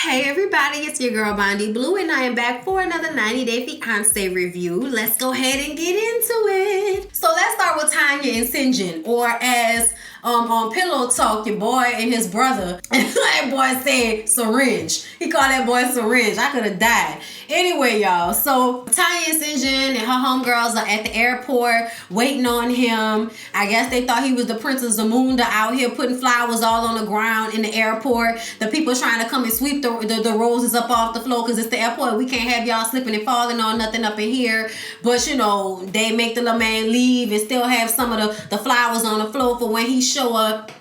Hey everybody, it's your girl Bondy Blue and I am back for another 90 Day Fiance review. Let's go ahead and get into it. So let's start with Tanya and Sinjin, or as on Pillow Talk, your boy and his brother, that boy said syringe. He called that boy syringe. I could have died. Anyway, y'all, so Tanya and Sinjin and her homegirls are at the airport waiting on him. I guess they thought he was the Princess Zamunda out here putting flowers all on the ground in the airport. The people trying to come and sweep the roses up off the floor because it's the airport. We can't have y'all slipping and falling on nothing up in here. But, you know, they make the little man leave and still have some of the flowers on the floor for when he show up.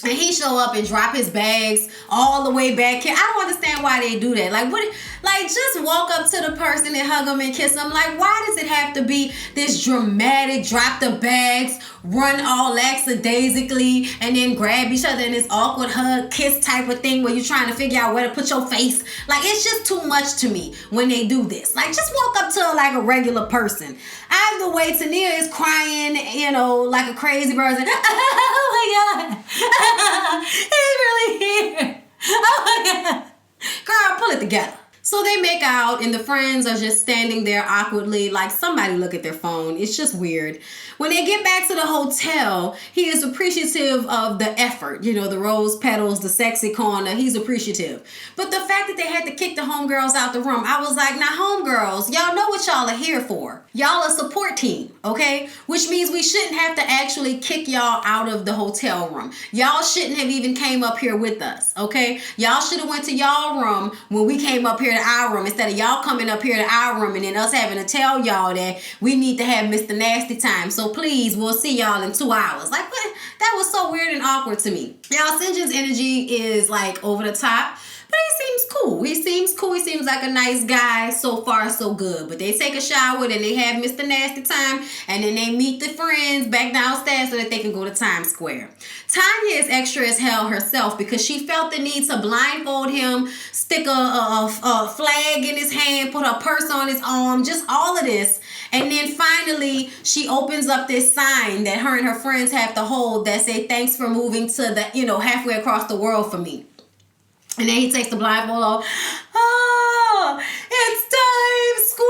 And he show up and drop his bags all the way back here. I don't understand why they do that. Like, what? Like, just walk up to the person and hug them and kiss them. Like, why does it have to be this dramatic, drop the bags, run all lackadaisically, and then grab each other in this awkward hug, kiss type of thing where you're trying to figure out where to put your face? Like, it's just too much to me when they do this. Like, just walk up to like a regular person. Either way, Tania is crying, you know, like a crazy person. Oh my God. He's really here. Oh my God. Girl, pull it together. So they make out and the friends are just standing there awkwardly like somebody look at their phone. It's just weird. When they get back to the hotel, he is appreciative of the effort. You know, the rose petals, the sexy corner. He's appreciative. But the fact that they had to kick the homegirls out the room, I was like, now homegirls, y'all know what y'all are here for. Y'all a support team, okay? Which means we shouldn't have to actually kick y'all out of the hotel room. Y'all shouldn't have even came up here with us, okay? Y'all should have went to y'all room when we came up here to our room instead of y'all coming up here to our room and then us having to tell y'all that we need to have Mr. Nasty time. So please, we'll see y'all in 2 hours. Like, what? That was so weird and awkward to me. Y'all, Sinjin's energy is like over the top. But he seems cool. He seems cool. He seems like a nice guy. So far, so good. But they take a shower, then they have Mr. Nasty time, and then they meet the friends back downstairs so that they can go to Times Square. Tanya is extra as hell herself because she felt the need to blindfold him, stick a flag in his hand, put her purse on his arm, just all of this. And then finally, she opens up this sign that her and her friends have to hold that say, thanks for moving to the, you know, halfway across the world for me. And then he takes the blindfold off. Oh, it's Times Square!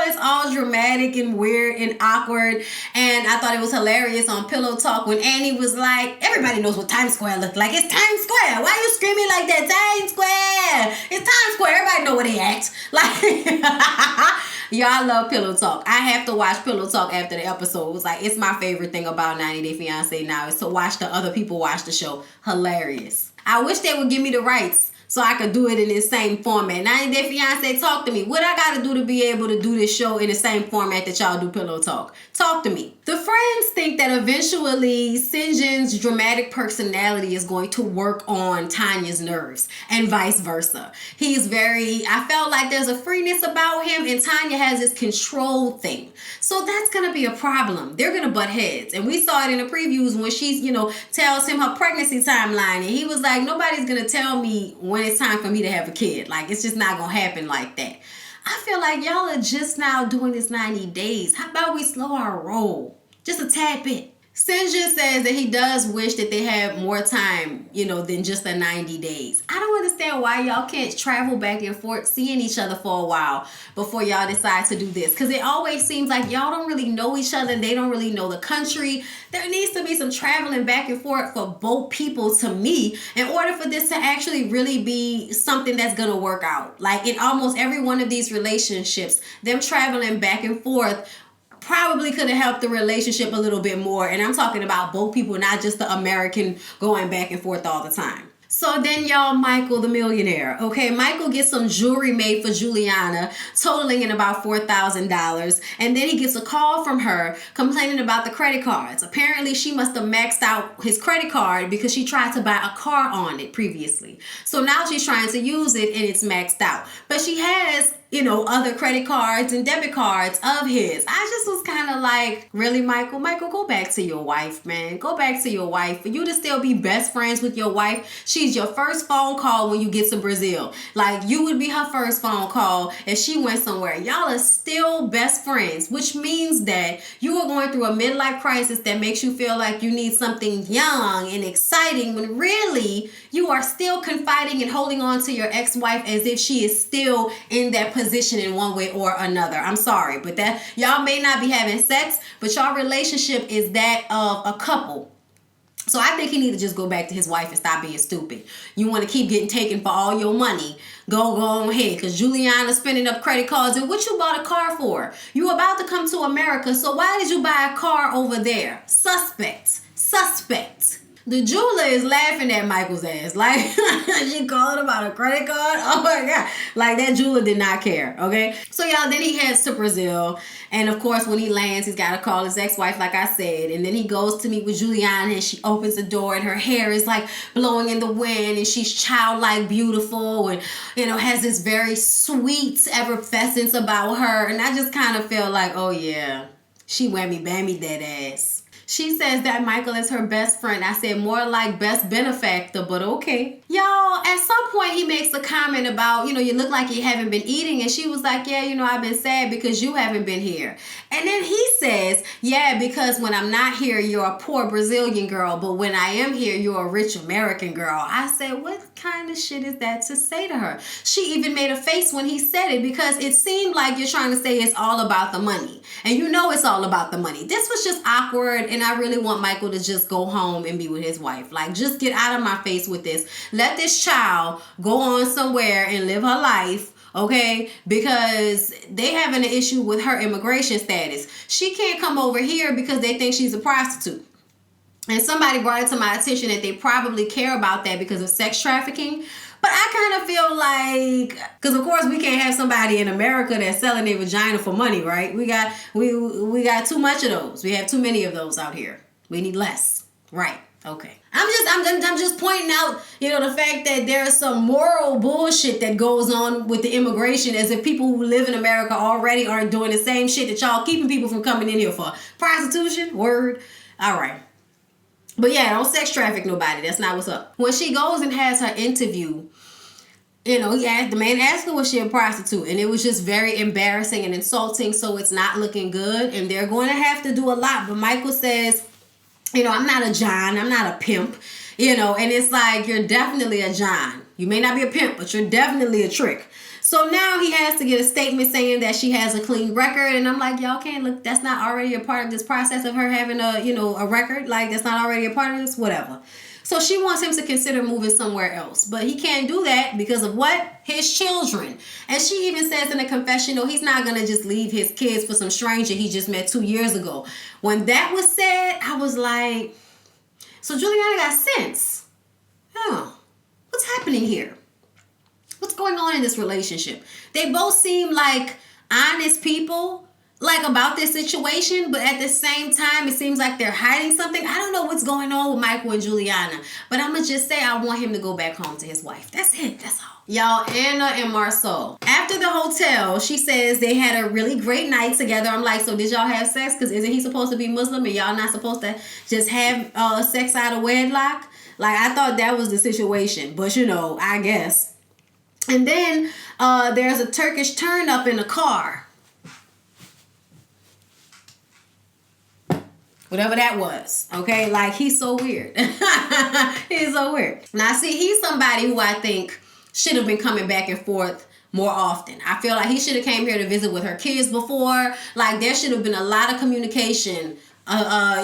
It's all dramatic and weird and awkward. And I thought it was hilarious on Pillow Talk when Annie was like, everybody knows what Times Square looked like. It's Times Square. Why are you screaming like that? Times Square. It's Times Square. Everybody know where they act. Like... Y'all love Pillow Talk. I have to watch Pillow Talk after the episode. It was like, it's my favorite thing about 90 Day Fiance now is to watch the other people watch the show. Hilarious. I wish they would give me the rights so I could do it in the same format. 90 Day Fiance, talk to me. What I got to do to be able to do this show in the same format that y'all do Pillow Talk? Talk to me. The friends think that eventually Sinjin's dramatic personality is going to work on Tanya's nerves and vice versa. He's I felt like there's a freeness about him and Tanya has this control thing. So that's going to be a problem. They're going to butt heads. And we saw it in the previews when she's, you know, tells him her pregnancy timeline. And he was like, nobody's going to tell me when it's time for me to have a kid. Like, it's just not going to happen like that. I feel like y'all are just now doing this 90 days. How about we slow our roll? Just a tad bit. Sinjin says that he does wish that they had more time, you know, than just the 90 days. I don't understand why y'all can't travel back and forth, seeing each other for a while before y'all decide to do this. Because it always seems like y'all don't really know each other. They don't really know the country. There needs to be some traveling back and forth for both people, to me, in order for this to actually really be something that's going to work out. Like in almost every one of these relationships, them traveling back and forth probably could have helped the relationship a little bit more. And I'm talking about both people, not just the American going back and forth all the time. So then y'all, Michael the millionaire. Okay, Michael gets some jewelry made for Juliana, totaling in about $4,000. And then he gets a call from her complaining about the credit cards. Apparently, she must have maxed out his credit card because she tried to buy a car on it previously. So now she's trying to use it and it's maxed out. But she has, you know, other credit cards and debit cards of his. I just was kind of like, really, Michael? Michael, go back to your wife, man. Go back to your wife. For you to still be best friends with your wife, she she's your first phone call when you get to Brazil. Like, you would be her first phone call if she went somewhere. Y'all are still best friends, which means that you are going through a midlife crisis that makes you feel like you need something young and exciting, when really you are still confiding and holding on to your ex-wife as if she is still in that position in one way or another. I'm sorry, but that y'all may not be having sex, but y'all relationship is that of a couple. So I think he need to just go back to his wife and stop being stupid. You want to keep getting taken for all your money, go on ahead. Because Juliana's spending up credit cards. And what you bought a car for? You about to come to America, so why did you buy a car over there? Suspect. The jeweler is laughing at Michael's ass. Like, she called about a credit card? Oh my God. Like, that jeweler did not care, okay? So, y'all, then he heads to Brazil. And, of course, when he lands, he's got to call his ex-wife, like I said. And then he goes to meet with Juliana, and she opens the door, and her hair is, like, blowing in the wind. And she's childlike beautiful and, you know, has this very sweet effervescence about her. And I just kind of feel like, oh, yeah, she whammy-bammy that ass. She says that Michael is her best friend. I said more like best benefactor, but okay. Y'all, at some point he makes a comment about, you know, you look like you haven't been eating. And she was like, yeah, you know, I've been sad because you haven't been here. And then he says, yeah, because when I'm not here, you're a poor Brazilian girl. But when I am here, you're a rich American girl. I said, what kind of shit is that to say to her? She even made a face when he said it, because it seemed like you're trying to say it's all about the money. And you know it's all about the money. This was just awkward. And I really want Michael to just go home and be with his wife. Like, just get out of my face with this. Let this child go on somewhere and live her life, okay? Because they having an issue with her immigration status. She can't come over here because they think she's a prostitute. And somebody brought it to my attention that they probably care about that because of sex trafficking. But I kind of feel like, because of course we can't have somebody in America that's selling their vagina for money, right? We got too much of those. We have too many of those out here. We need less, right? Okay. I'm just pointing out, you know, the fact that there is some moral bullshit that goes on with the immigration, as if people who live in America already aren't doing the same shit that y'all keeping people from coming in here for. Prostitution, word. All right. But yeah, don't sex traffic nobody. That's not what's up. When she goes and has her interview, you know, the man asked her, was she a prostitute? And it was just very embarrassing and insulting, so it's not looking good. And they're going to have to do a lot. But Michael says, you know, I'm not a John. I'm not a pimp. You know, and it's like, you're definitely a John. You may not be a pimp, but you're definitely a trick. So now he has to get a statement saying that she has a clean record. And I'm like, y'all can't look, that's not already a part of this process of her having a, you know, a record. Like, that's not already a part of this, whatever. So she wants him to consider moving somewhere else. But he can't do that because of what? His children. And she even says in a confessional, he's not going to just leave his kids for some stranger he just met 2 years ago. When that was said, I was like, so Juliana got sense. Oh, what's happening here? What's going on in this relationship? They both seem like honest people, like about this situation, but at the same time, it seems like they're hiding something. I don't know what's going on with Michael and Juliana, but I'm going to just say I want him to go back home to his wife. That's it. That's all. Y'all, Anna and Marcel. After the hotel, she says they had a really great night together. I'm like, so did y'all have sex? Because isn't he supposed to be Muslim and y'all not supposed to just have sex out of wedlock? Like, I thought that was the situation, but you know, I guess. And then there's a Turkish turn up in the car. Whatever that was, okay? Like, he's so weird. He's so weird. Now, see, he's somebody who I think should have been coming back and forth more often. I feel like he should have came here to visit with her kids before. Like, there should have been a lot of communication,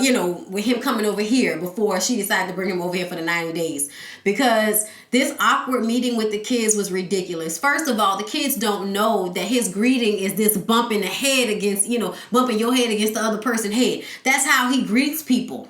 you know, with him coming over here before she decided to bring him over here for the 90 days. Because this awkward meeting with the kids was ridiculous. First of all, the kids don't know that his greeting is this bumping the head against, you know, bumping your head against the other person's head. That's how he greets people,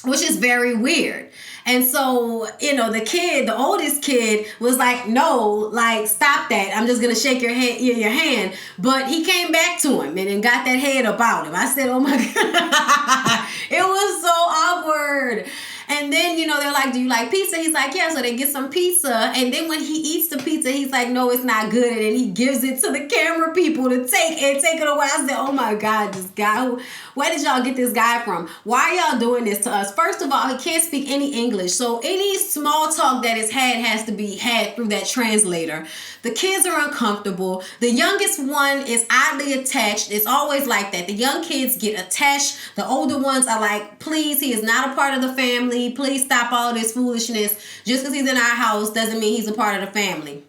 which is very weird. And so, you know, the kid, the oldest kid was like, no, like, stop that. I'm just going to shake your hand. But he came back to him and then got that head about him. I said, oh my God, it was so awkward. And then, you know, they're like, do you like pizza? He's like, yeah. So they get some pizza. And then when he eats the pizza, he's like, no, it's not good. And then he gives it to the camera people to take it away. I said, oh my God, this guy, where did y'all get this guy from? Why are y'all doing this to us? First of all, he can't speak any English. So any small talk that is had has to be had through that translator. The kids are uncomfortable. The youngest one is oddly attached. It's always like that. The young kids get attached. The older ones are like, please, he is not a part of the family. Please stop all this foolishness. Just because he's in our house doesn't mean he's a part of the family.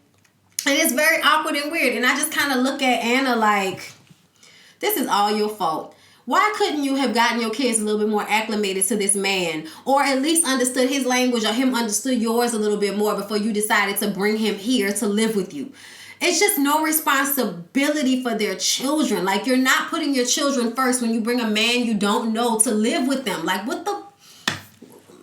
And it's very awkward and weird. And I just kind of look at Anna like, this is all your fault. Why couldn't you have gotten your kids a little bit more acclimated to this man, or at least understood his language, or him understood yours a little bit more before you decided to bring him here to live with you? It's just no responsibility for their children. Like, you're not putting your children first when you bring a man you don't know to live with them. Like, what the?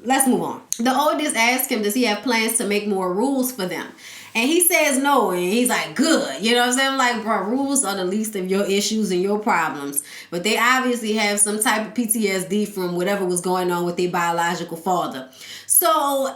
Let's move on. The oldest asked him, does he have plans to make more rules for them? And he says no, and he's like, good. You know what I'm saying? Like, bro, rules are the least of your issues and your problems. But they obviously have some type of PTSD from whatever was going on with their biological father. So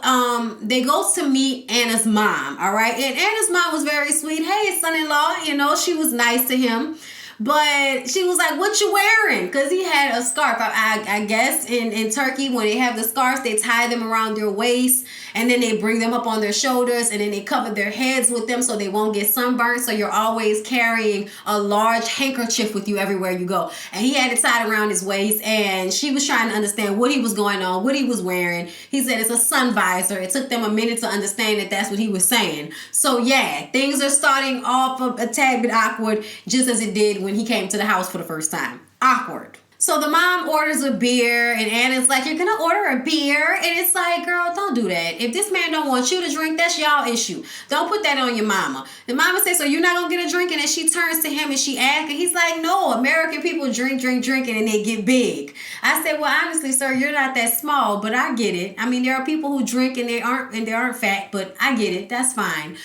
they go to meet Anna's mom, all right? And Anna's mom was very sweet. Hey, son-in-law, you know, she was nice to him. But she was like, what you wearing? Because he had a scarf. I guess in Turkey, when they have the scarves, they tie them around their waist. And then they bring them up on their shoulders. And then they cover their heads with them so they won't get sunburned. So you're always carrying a large handkerchief with you everywhere you go. And he had it tied around his waist. And she was trying to understand what he was going on, what he was wearing. He said it's a sun visor. It took them a minute to understand that that's what he was saying. So yeah, things are starting off a tad bit awkward, just as it did when he came to the house for the first time. Awkward. So the mom orders a beer, and Anna's like, you're gonna order a beer? And it's like, girl, don't do that. If this man don't want you to drink, that's y'all issue. Don't put that on your mama. The mama says, so you're not gonna get a drink? And then she turns to him and she asks, and he's like, no, American people drink, and then they get big. I said, well, honestly, sir, you're not that small, but I get it. I mean, there are people who drink and they aren't fat, but I get it. That's fine.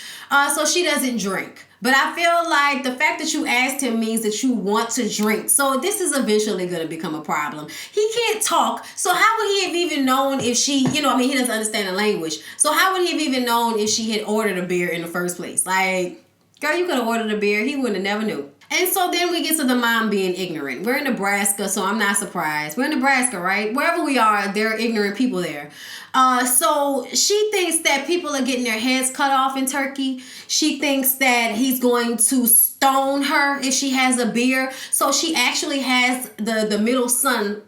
So she doesn't drink. But I feel like the fact that you asked him means that you want to drink. So this is eventually going to become a problem. He can't talk. So how would he have even known if she, he doesn't understand the language. So how would he have even known if she had ordered a beer in the first place? Like, girl, you could have ordered a beer. He wouldn't have never knew. And so then we get to the mom being ignorant. We're in Nebraska, so I'm not surprised. We're in Nebraska, right? Wherever we are, there are ignorant people there. So she thinks that people are getting their heads cut off in Turkey. She thinks that he's going to stone her if she has a beer. So she actually has the middle son,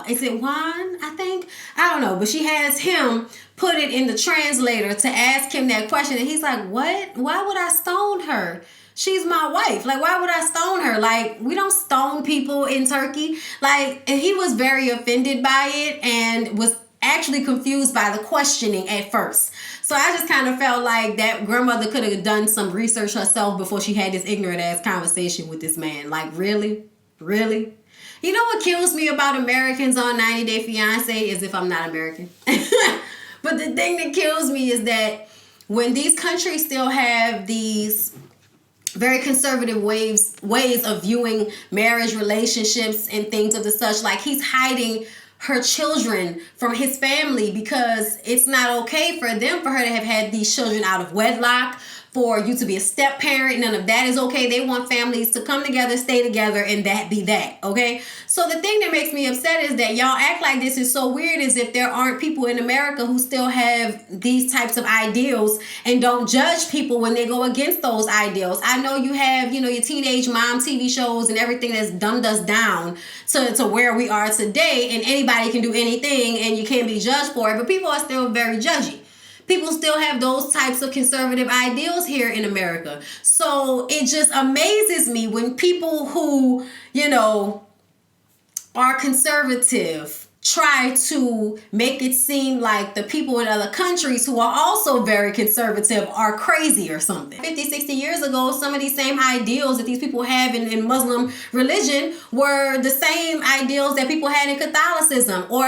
is it Juan, I think? I don't know, but she has him put it in the translator to ask him that question. And he's like, what? Why would I stone her? She's my wife. Like, why would I stone her? Like, we don't stone people in Turkey. Like, and he was very offended by it and was actually confused by the questioning at first. So I just kind of felt like that grandmother could have done some research herself before she had this ignorant ass conversation with this man. Like, really? Really? You know what kills me about Americans on 90 Day Fiance is if I'm not American. But the thing that kills me is that when these countries still have these very conservative ways of viewing marriage, relationships, and things of the such, like he's hiding her children from his family because it's not okay for her to have had these children out of wedlock, for you to be a step parent. None of that is okay. They want families to come together, stay together, and that be that, okay? So the thing that makes me upset is that y'all act like this is so weird, as if there aren't people in America who still have these types of ideals and don't judge people when they go against those ideals. I know you have, your teenage mom TV shows and everything that's dumbed us down to where we are today, and anybody can do anything and you can't be judged for it, but people are still very judgy. People still have those types of conservative ideals here in America. So it just amazes me when people who, are conservative try to make it seem like the people in other countries who are also very conservative are crazy or something. 50, 60 years ago, some of these same ideals that these people have in Muslim religion were the same ideals that people had in Catholicism or,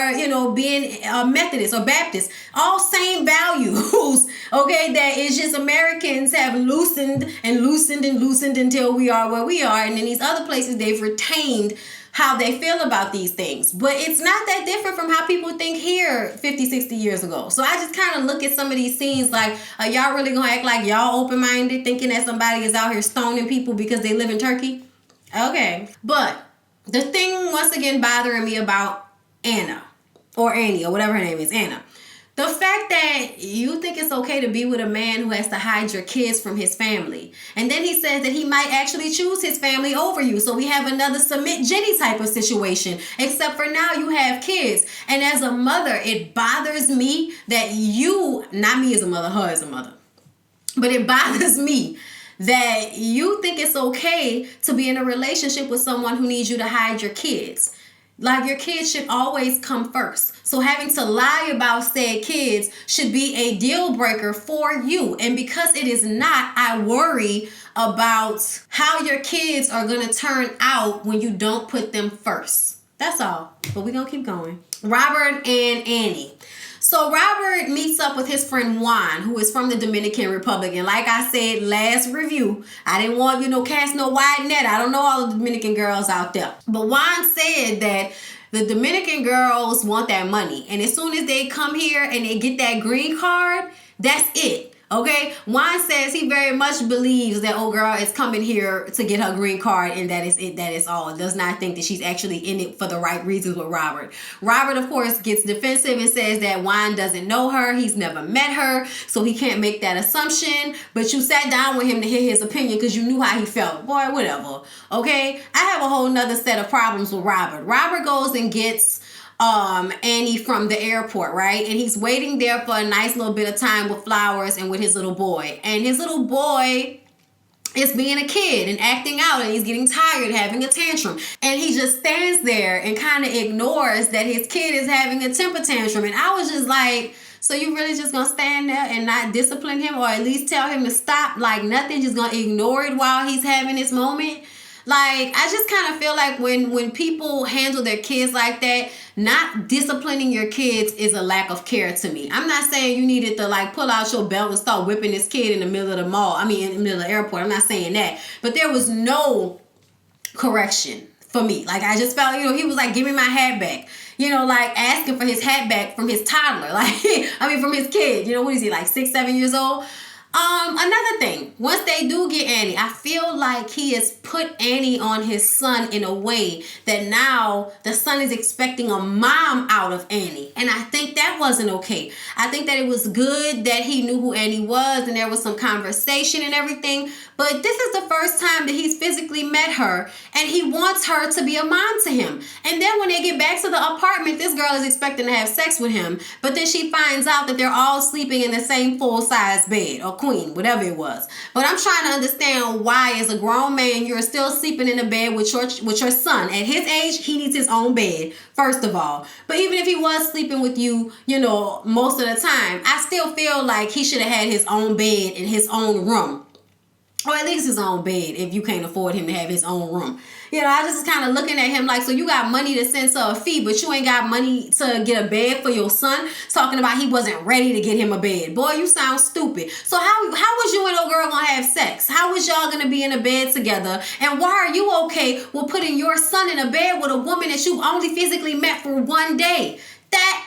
being Methodist or Baptist. All same values, okay? That it's just Americans have loosened until we are where we are. And in these other places, they've retained how they feel about these things. But it's not that different from how people think here 50, 60 years ago. So I just kind of look at some of these scenes like, are y'all really going to act like y'all open-minded, thinking that somebody is out here stoning people because they live in Turkey? Okay. But the thing, once again, bothering me about Anna, or Annie, or whatever her name is, Anna. The fact that you think it's okay to be with a man who has to hide your kids from his family. And then he says that he might actually choose his family over you. So we have another submit Jenny type of situation. Except for now you have kids. And as a mother, it bothers me that you, not me as a mother, her as a mother. But it bothers me that you think it's okay to be in a relationship with someone who needs you to hide your kids. Like, your kids should always come first. So having to lie about said kids should be a deal breaker for you. And because it is not, I worry about how your kids are going to turn out when you don't put them first. That's all. But we're going to keep going. Robert and Annie. So Robert meets up with his friend Juan, who is from the Dominican Republic. And like I said last review, I didn't want, cast no wide net. I don't know all the Dominican girls out there. But Juan said that the Dominican girls want that money. And as soon as they come here and they get that green card, that's it. Okay, Juan says he very much believes that old girl is coming here to get her green card, and that is it. That is all. Does not think that she's actually in it for the right reasons with Robert. Robert, of course, gets defensive and says that Juan doesn't know her. He's never met her, so he can't make that assumption. But you sat down with him to hear his opinion because you knew how he felt. Boy, whatever. Okay, I have a whole nother set of problems with Robert. Robert goes and gets Annie from the airport, right? And he's waiting there for a nice little bit of time with flowers and with his little boy. And his little boy is being a kid and acting out, and he's getting tired, having a tantrum. And he just stands there and kind of ignores that his kid is having a temper tantrum. And I was just like, so you really just gonna stand there and not discipline him, or at least tell him to stop like nothing, just gonna ignore it while he's having this moment? Like, I just kind of feel like when people handle their kids like that, not disciplining your kids is a lack of care to me. I'm not saying you needed to like pull out your belt and start whipping this kid in the middle of the mall. In the middle of the airport. I'm not saying that. But there was no correction for me. Like, I just felt, he was like, give me my hat back. Like asking for his hat back from his toddler. From his kid. What is he, like 6, 7 years old? Another thing, once they do get Annie, I feel like he has put Annie on his son in a way that now the son is expecting a mom out of Annie. And I think that wasn't okay. I think that it was good that he knew who Annie was and there was some conversation and everything. But this is the first time that he's physically met her, and he wants her to be a mom to him. And then when they get back to the apartment, this girl is expecting to have sex with him. But then she finds out that they're all sleeping in the same full-size bed, or queen, whatever it was. But I'm trying to understand why, as a grown man, you're still sleeping in a bed with your son. At his age, he needs his own bed, first of all. But even if he was sleeping with you, most of the time, I still feel like he should have had his own bed in his own room. Or at least his own bed, if you can't afford him to have his own room. I just kind of looking at him like, so you got money to send to a fee, but you ain't got money to get a bed for your son? Talking about he wasn't ready to get him a bed. Boy, you sound stupid. So how was you and old girl gonna have sex? How was y'all gonna be in a bed together? And why are you okay with putting your son in a bed with a woman that you've only physically met for one day?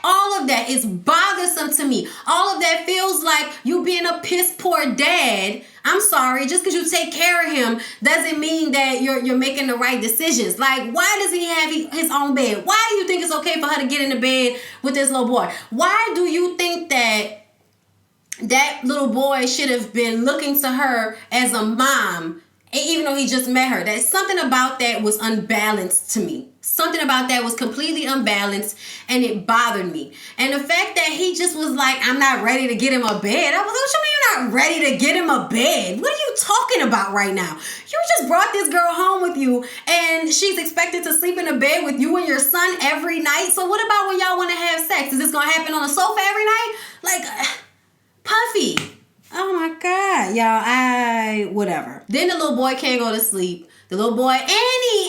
All of that is bothersome to me. All of that feels like you being a piss poor dad. I'm sorry, just because you take care of him doesn't mean that you're making the right decisions. Like, why does he have his own bed? Why do you think it's okay for her to get in the bed with this little boy? Why do you think that little boy should have been looking to her as a mom, even though he just met her? That something about that was unbalanced to me. Something about that was completely unbalanced, and it bothered me. And the fact that he just was like, I'm not ready to get him a bed. I was like, what you mean you're not ready to get him a bed? What are you talking about right now? You just brought this girl home with you, and she's expected to sleep in a bed with you and your son every night. So what about when y'all want to have sex? Is this going to happen on a sofa every night? Like, Puffy. Oh my God, y'all, whatever. Then the little boy can't go to sleep. The little boy, Annie.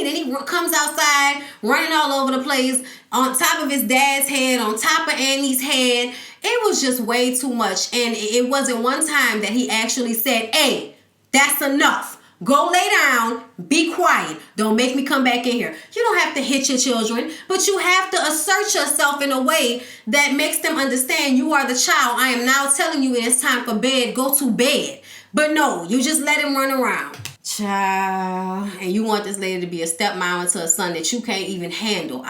Then he comes outside, running all over the place, on top of his dad's head, on top of Annie's head. It was just way too much. And it wasn't one time that he actually said, hey, that's enough. Go lay down, be quiet. Don't make me come back in here. You don't have to hit your children, but you have to assert yourself in a way that makes them understand you are the child. I am now telling you it is time for bed. Go to bed. But no, you just let him run around. Child. And you want this lady to be a stepmom to a son that you can't even handle.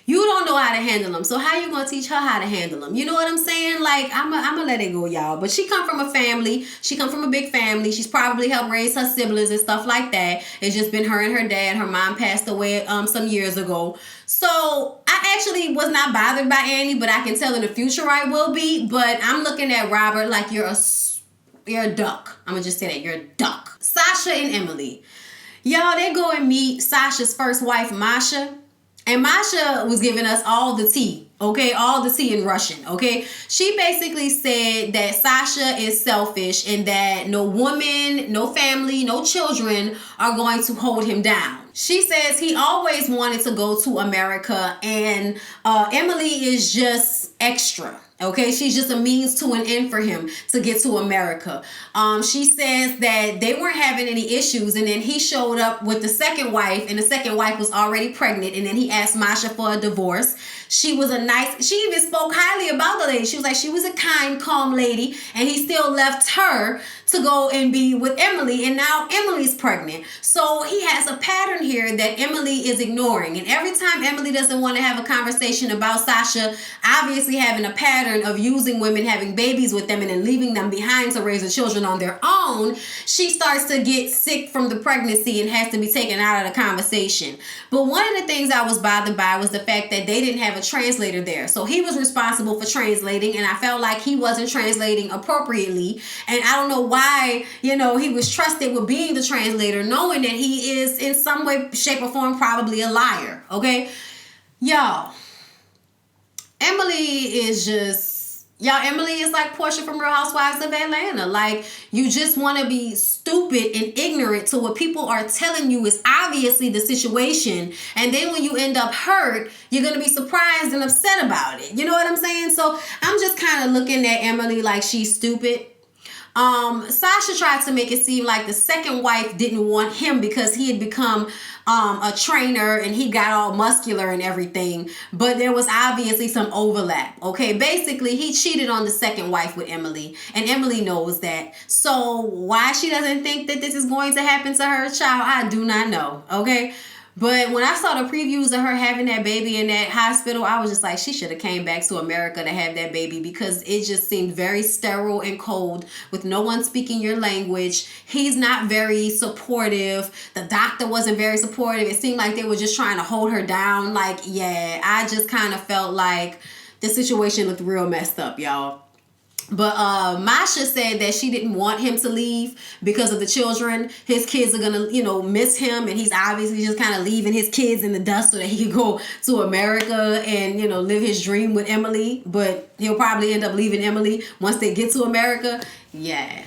You don't know how to handle them. So how you going to teach her how to handle them? You know what I'm saying? Like, I'm going to let it go, y'all. But she come from a family. She come from a big family. She's probably helped raise her siblings and stuff like that. It's just been her and her dad. Her mom passed away some years ago. So I actually was not bothered by Annie, but I can tell in the future I will be. But I'm looking at Robert like you're a duck. I'm going to just say that. You're a duck. Sasha and Emily. Y'all, they go and meet Sasha's first wife, Masha. And Masha was giving us all the tea, okay? All the tea in Russian, okay? She basically said that Sasha is selfish and that no woman, no family, no children are going to hold him down. She says he always wanted to go to America and Emily is just extra. Okay, she's just a means to an end for him to get to America. She says that they weren't having any issues, and then he showed up with the second wife, and the second wife was already pregnant, and then he asked Masha for a divorce. She even spoke highly about the lady. She was like, she was a kind, calm lady, and he still left her to go and be with Emily, and now Emily's pregnant. So he has a pattern here that Emily is ignoring, and every time Emily doesn't want to have a conversation about Sasha obviously having a pattern of using women, having babies with them, and then leaving them behind to raise the children on their own, she starts to get sick from the pregnancy and has to be taken out of the conversation. But one of the things I was bothered by was the fact that they didn't have a translator there. So he was responsible for translating, and I felt like he wasn't translating appropriately, and I don't know why, he was trusted with being the translator, knowing that he is in some way, shape, or form probably a liar, okay? Y'all, Emily is like Portia from Real Housewives of Atlanta. Like, you just want to be stupid and ignorant to what people are telling you is obviously the situation. And then when you end up hurt, you're going to be surprised and upset about it. You know what I'm saying? So I'm just kind of looking at Emily like she's stupid. Sasha tried to make it seem like the second wife didn't want him because he had become a trainer and he got all muscular and everything, but there was obviously some overlap. Okay, basically he cheated on the second wife with Emily, and Emily knows that. So why she doesn't think that this is going to happen to her child, I do not know. Okay. But when I saw the previews of her having that baby in that hospital, I was just like, she should have came back to America to have that baby, because it just seemed very sterile and cold with no one speaking your language. He's not very supportive. The doctor wasn't very supportive. It seemed like they were just trying to hold her down. Like, yeah, I just kind of felt like the situation looked real messed up, y'all. But Masha said that she didn't want him to leave because of the children. His kids are going to, miss him. And he's obviously just kind of leaving his kids in the dust so that he could go to America and, live his dream with Emily. But he'll probably end up leaving Emily once they get to America. Yeah.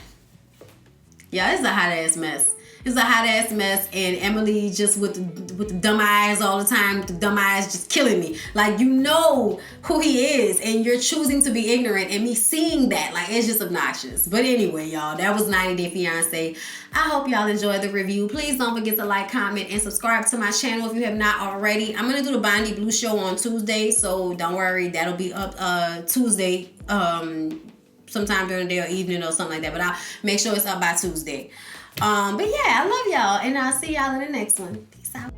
Yeah, it's a hot-ass mess. It's a hot-ass mess, and Emily just with the dumb eyes all the time, with the dumb eyes just killing me. Like, you know who he is, and you're choosing to be ignorant, and me seeing that, like, it's just obnoxious. But anyway, y'all, that was 90 Day Fiance. I hope y'all enjoyed the review. Please don't forget to like, comment, and subscribe to my channel if you have not already. I'm going to do the Bondy Blue show on Tuesday, so don't worry. That'll be up Tuesday, sometime during the day or evening or something like that. But I'll make sure it's up by Tuesday. But yeah, I love y'all, and I'll see y'all in the next one. Peace out.